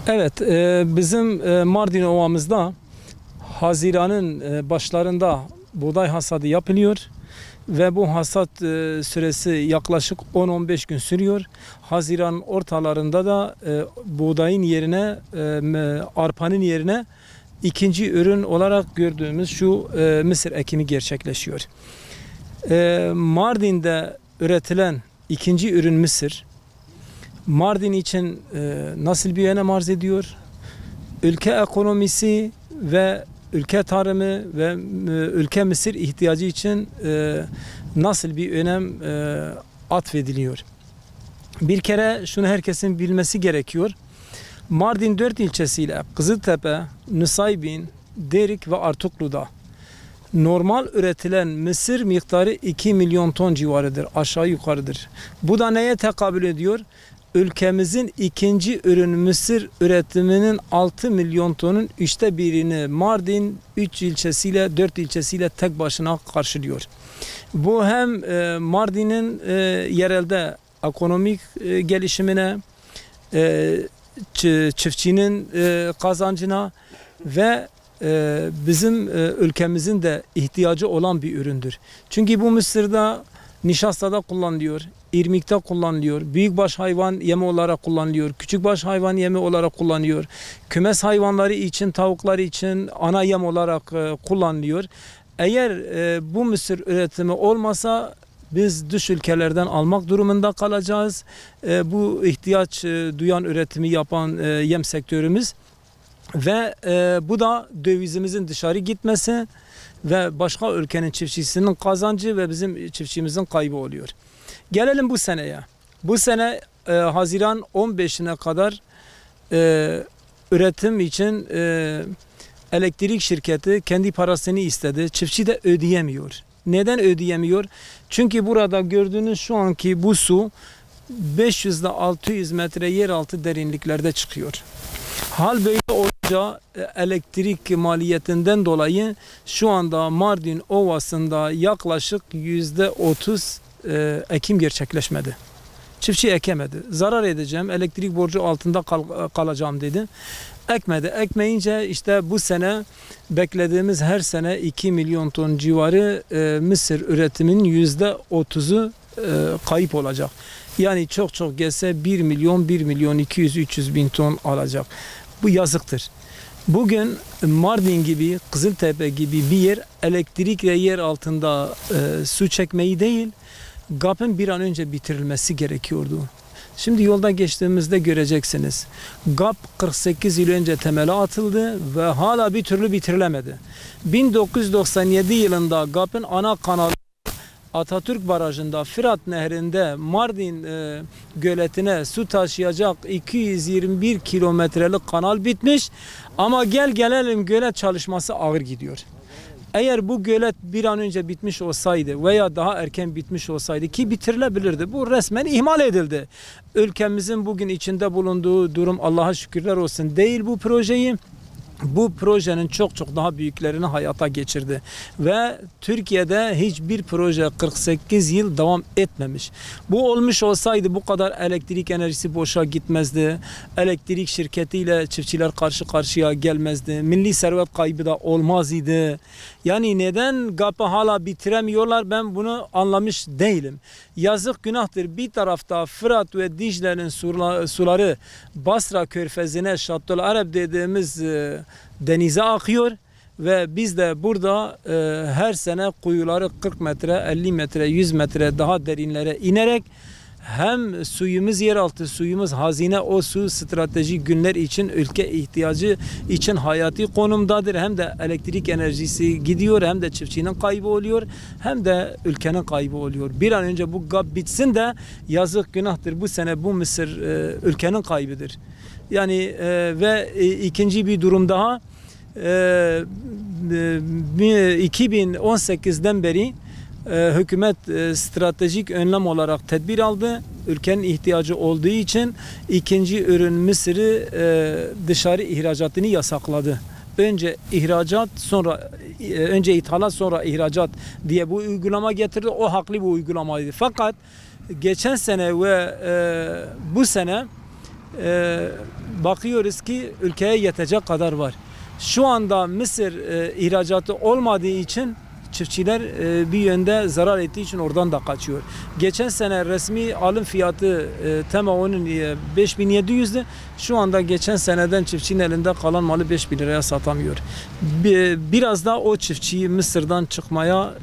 Evet, bizim Mardin Ovamızda Haziran'ın başlarında buğday hasadı yapılıyor ve bu hasat süresi yaklaşık 10-15 gün sürüyor. Haziran ortalarında da buğdayın yerine, arpanın yerine ikinci ürün olarak gördüğümüz şu mısır ekimi gerçekleşiyor. Mardin'de üretilen ikinci ürün mısır, Mardin için nasıl bir önem arz ediyor? Ülke ekonomisi ve ülke tarımı ve ülke mısır ihtiyacı için nasıl bir önem atfediliyor? Bir kere şunu herkesin bilmesi gerekiyor. Mardin 4 ilçesiyle Kızıltepe, Nusaybin, Derik ve Artuklu'da normal üretilen mısır miktarı 2 milyon ton civarıdır, aşağı yukarıdır. Bu da neye tekabül ediyor? Ülkemizin ikinci ürün mısır üretiminin 6 milyon tonun 1/3'ini Mardin 3 ilçesiyle 4 ilçesiyle tek başına karşılıyor. Bu hem Mardin'in yerelde ekonomik gelişimine, çiftçinin kazancına ve bizim ülkemizin de ihtiyacı olan bir üründür. Çünkü bu mısırda nişastada kullanılıyor, irmikte kullanılıyor, büyükbaş hayvan yemi olarak kullanılıyor, küçükbaş hayvan yemi olarak kullanılıyor, kümes hayvanları için, tavukları için ana yem olarak kullanılıyor. Eğer bu mısır üretimi olmasa biz dış ülkelerden almak durumunda kalacağız. Bu ihtiyaç duyan üretimi yapan yem sektörümüz ve bu da dövizimizin dışarı gitmesi ve başka ülkenin çiftçisinin kazancı ve bizim çiftçimizin kaybı oluyor. Gelelim bu seneye. Bu sene Haziran 15'ine kadar üretim için elektrik şirketi kendi parasını istedi. Çiftçi de ödeyemiyor. Neden ödeyemiyor? Çünkü burada gördüğünüz şu anki bu su 500 ile 600 metre yeraltı derinliklerde çıkıyor. Hal böyle olunca elektrik maliyetinden dolayı şu anda Mardin Ovası'nda yaklaşık %30 ekim gerçekleşmedi. Çiftçi ekemedi. Zarar edeceğim, elektrik borcu altında kalacağım dedi. Ekmedi. Ekmeyince işte bu sene beklediğimiz her sene 2 milyon ton civarı mısır üretiminin %30'u kayıp olacak. Yani çok gelse 1 milyon 200-300 bin ton alacak. Bu yazıktır. Bugün Mardin gibi, Kızıltepe gibi bir yer elektrikle yer altında su çekmeyi değil, GAP'ın bir an önce bitirilmesi gerekiyordu. Şimdi yolda geçtiğimizde göreceksiniz. GAP 48 yıl önce temeli atıldı ve hala bir türlü bitirilemedi. 1997 yılında GAP'ın ana kanalı Atatürk Barajı'nda Fırat Nehri'nde Mardin göletine su taşıyacak 221 kilometrelik kanal bitmiş ama gelelim gölet çalışması ağır gidiyor. Eğer bu gölet bir an önce bitmiş olsaydı veya daha erken bitmiş olsaydı ki bitirilebilirdi. Bu resmen ihmal edildi. Ülkemizin bugün içinde bulunduğu durum Allah'a şükürler olsun değil bu projeyi. Bu projenin çok daha büyüklerini hayata geçirdi ve Türkiye'de hiçbir proje 48 yıl devam etmemiş. Bu olmuş olsaydı bu kadar elektrik enerjisi boşa gitmezdi. Elektrik şirketiyle çiftçiler karşı karşıya gelmezdi. Milli servet kaybı da olmaz idi. Yani neden GAP'ı hala bitiremiyorlar, ben bunu anlamış değilim. Yazık, günahtır. Bir tarafta Fırat ve Dicle'nin suları Basra Körfezi'ne, Şattol Arap dediğimiz denize akıyor ve biz de burada her sene kuyuları 40 metre, 50 metre, 100 metre daha derinlere inerek hem suyumuz, yeraltı suyumuz hazine, o su stratejik günler için, ülke ihtiyacı için hayati konumdadır. Hem de elektrik enerjisi gidiyor, hem de çiftçinin kaybı oluyor, hem de ülkenin kaybı oluyor. Bir an önce bu GAP bitsin de yazık, günahtır. Bu sene bu mısır ülkenin kaybıdır. Yani ve ikinci bir durum daha, 2018'den beri hükümet stratejik önlem olarak tedbir aldı. Ülkenin ihtiyacı olduğu için ikinci ürün mısırı dışarı ihracatını yasakladı. Önce ihracat, sonra önce ithalat, sonra ihracat diye bu uygulama getirdi. O haklı bir uygulamaydı. Fakat geçen sene ve bu sene bakıyoruz ki ülkeye yetecek kadar var. Şu anda mısır ihracatı olmadığı için çiftçiler bir yönde zarar ettiği için oradan da kaçıyor. Geçen sene resmi alım fiyatı TEMAO'nun 5.700'dü. Şu anda geçen seneden çiftçinin elinde kalan malı 5.000 liraya satamıyor. Biraz da o çiftçiyi Mısır'dan çıkmaya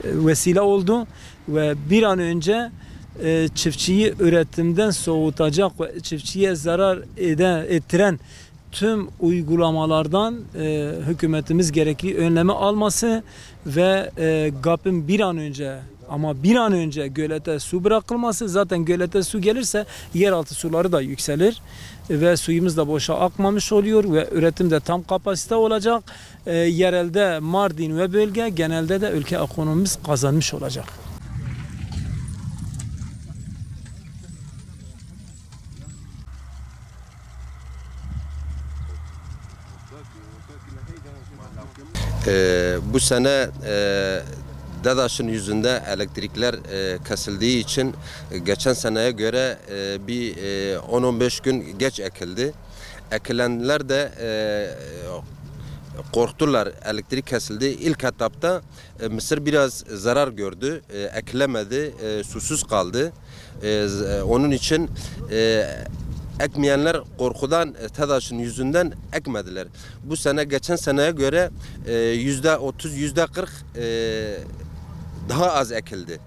vesile oldu ve bir an önce çiftçiyi üretimden soğutacak ve çiftçiye zarar ettiren tüm uygulamalardan hükümetimiz gerekli önlemi alması ve GAP'ın bir an önce gölete su bırakılması. Zaten gölete su gelirse yeraltı suları da yükselir ve suyumuz da boşa akmamış oluyor ve üretim de tam kapasite olacak. Yerelde Mardin ve bölge, genelde de ülke ekonomimiz kazanmış olacak. Bu sene DAEŞ'in yüzünde elektrikler kesildiği için geçen seneye göre bir 10-15 gün geç ekildi. Ekilenler de korktular, elektrik kesildi. İlk etapta Mısır biraz zarar gördü, ekilemedi, susuz kaldı. Onun için ekmeyenler korkudan TEDAŞ'ın yüzünden ekmediler. Bu sene geçen seneye göre %30, %40 daha az ekildi.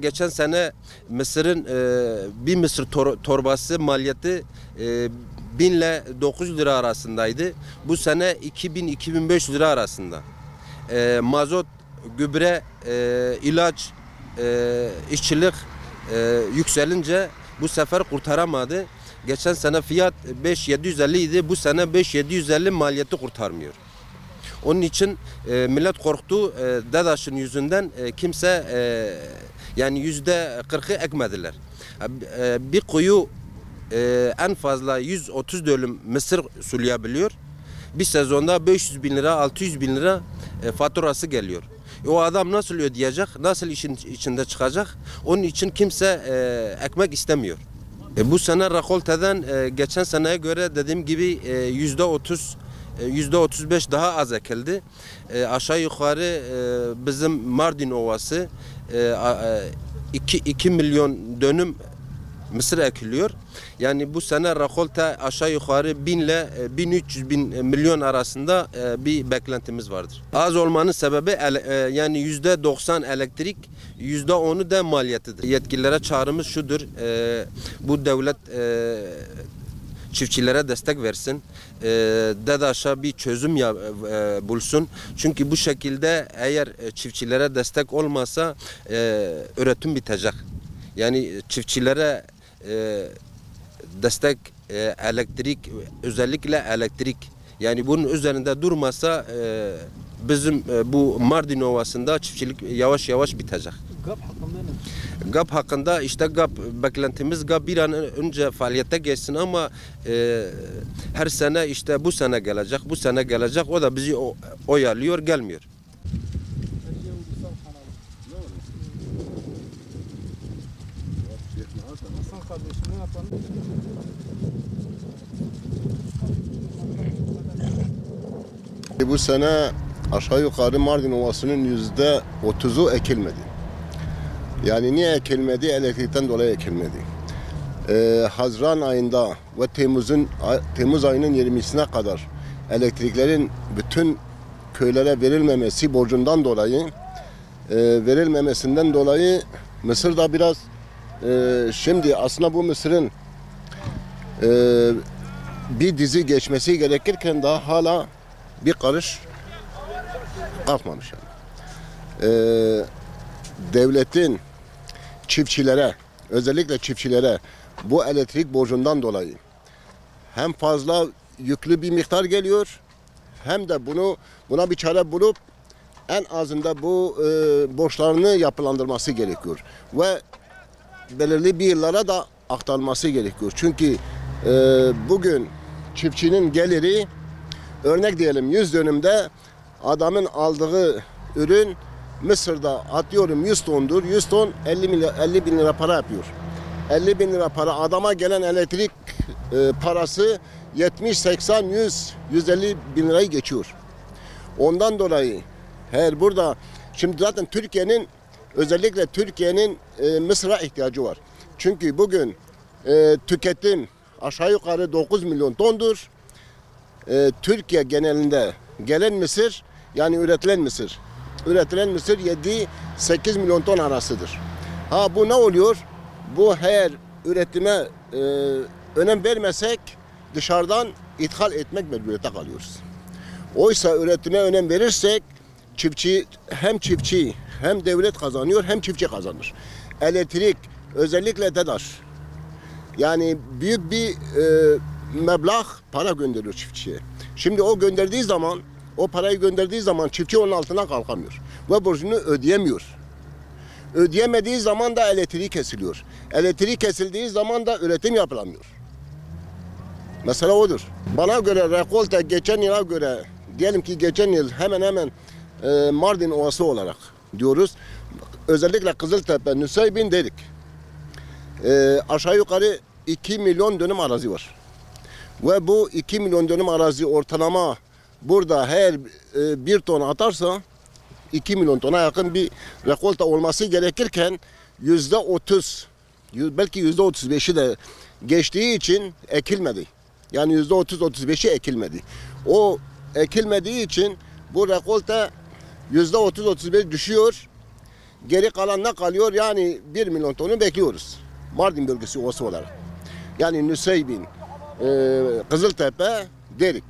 Geçen sene Mısır'ın bir Mısır torbası maliyeti 1000 ile 900 lira arasındaydı. Bu sene 2000-2500 lira arasında. Mazot, gübre, ilaç, işçilik yükselince bu sefer kurtaramadı. Geçen sene fiyat 5.750 idi. Bu sene 5.750 maliyeti kurtarmıyor. Onun için millet korktu. DAEŞ'in yüzünden kimse yani %40'ı ekmediler. Bir kuyu en fazla 130 dönüm mısır sulayabiliyor. Bir sezonda 500 bin lira, 600 bin lira faturası geliyor. O adam nasıl ödeyecek, nasıl işin içinde çıkacak? Onun için kimse ekmek istemiyor. Bu sene rekolteden geçen seneye göre dediğim gibi %30, %35 daha az ekildi. Aşağı yukarı bizim Mardin Ovası 2 milyon dönüm mısır ekiliyor. Yani bu sene rekolte aşağı yukarı 1000 ile 1300 bin milyon arasında bir beklentimiz vardır. Az olmanın sebebi yani %90 elektrik, %10'u da maliyetidir. Yetkililere çağrımız şudur: bu devlet çiftçilere destek versin, DAEŞ'e bir çözüm bulsun. Çünkü bu şekilde eğer çiftçilere destek olmasa üretim bitecek. Yani çiftçilere destek, elektrik, özellikle elektrik, yani bunun üzerinde durmasa bizim bu Mardin Ovası'nda çiftçilik yavaş yavaş bitecek. GAP hakkında ne? GAP hakkında işte GAP beklentimiz GAP bir an önce faaliyete geçsin ama her sene işte bu sene gelecek, o da bizi oyalıyor, gelmiyor. Bu sene aşağı yukarı Mardin Ovası'nın %30'u ekilmedi. Yani niye ekilmedi? Elektrikten dolayı ekilmedi. Haziran ayında ve Temmuz ayının 20'sine kadar elektriklerin bütün köylere verilmemesi borcundan dolayı verilmemesinden dolayı Mısır'da biraz şimdi aslında bu Mısır'ın bir dizi geçmesi gerekirken daha hala bir karış kalkmamış yani. Devletin çiftçilere, özellikle çiftçilere bu elektrik borcundan dolayı hem fazla yüklü bir miktar geliyor, hem de buna bir çare bulup en azında bu borçlarını yapılandırması gerekiyor ve belirli bir yıllara da aktarılması gerekiyor. Çünkü bugün çiftçinin geliri, örnek diyelim 100 dönümde adamın aldığı ürün Mısır'da atıyorum 100 tondur. 100 ton 50 bin lira para yapıyor. 50 bin lira para. Adama gelen elektrik parası 70, 80, 100, 150 bin lirayı geçiyor. Ondan dolayı her burada şimdi zaten özellikle Türkiye'nin Mısır'a ihtiyacı var. Çünkü bugün tüketim aşağı yukarı 9 milyon tondur. Türkiye genelinde gelen mısır, yani üretilen mısır 7-8 milyon ton arasıdır. Ha bu ne oluyor? Bu her üretime önem vermesek dışarıdan ithal etmek mecburiyete kalıyoruz. Oysa üretime önem verirsek çiftçi hem devlet kazanıyor hem çiftçi kazanır. Elektrik özellikle TEDAŞ yani büyük bir meblağ para gönderiyor çiftçiye. Şimdi o parayı gönderdiği zaman çiftçi onun altına kalkamıyor ve borcunu ödeyemiyor. Ödeyemediği zaman da elektriği kesiliyor. Elektriği kesildiği zaman da üretim yapılamıyor. Mesela odur. Bana göre rekolte geçen yıla göre diyelim ki geçen yıl hemen hemen Mardin Ovası olarak diyoruz. Özellikle Kızıltepe, Nusaybin dedik. Aşağı yukarı 2 milyon dönüm arazi var. Ve bu 2 milyon dönüm arazi ortalama burada her bir ton atarsa 2 milyon tona yakın bir rekolta olması gerekirken %30 belki %35'i de geçtiği için ekilmedi. Yani %30-35'i ekilmedi. O ekilmediği için bu rekolta %30-35 düşüyor. Geri kalan ne kalıyor? Yani 1 milyon tonu bekliyoruz. Mardin bölgesi ovası olarak. Yani Nusaybin, Kızıltepe, Derik.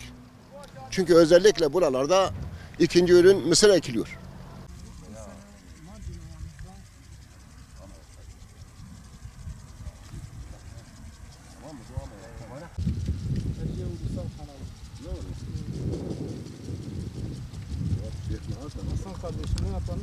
Çünkü özellikle buralarda ikinci ürün mısır ekiliyor. Hasan kardeşim ne yapalım?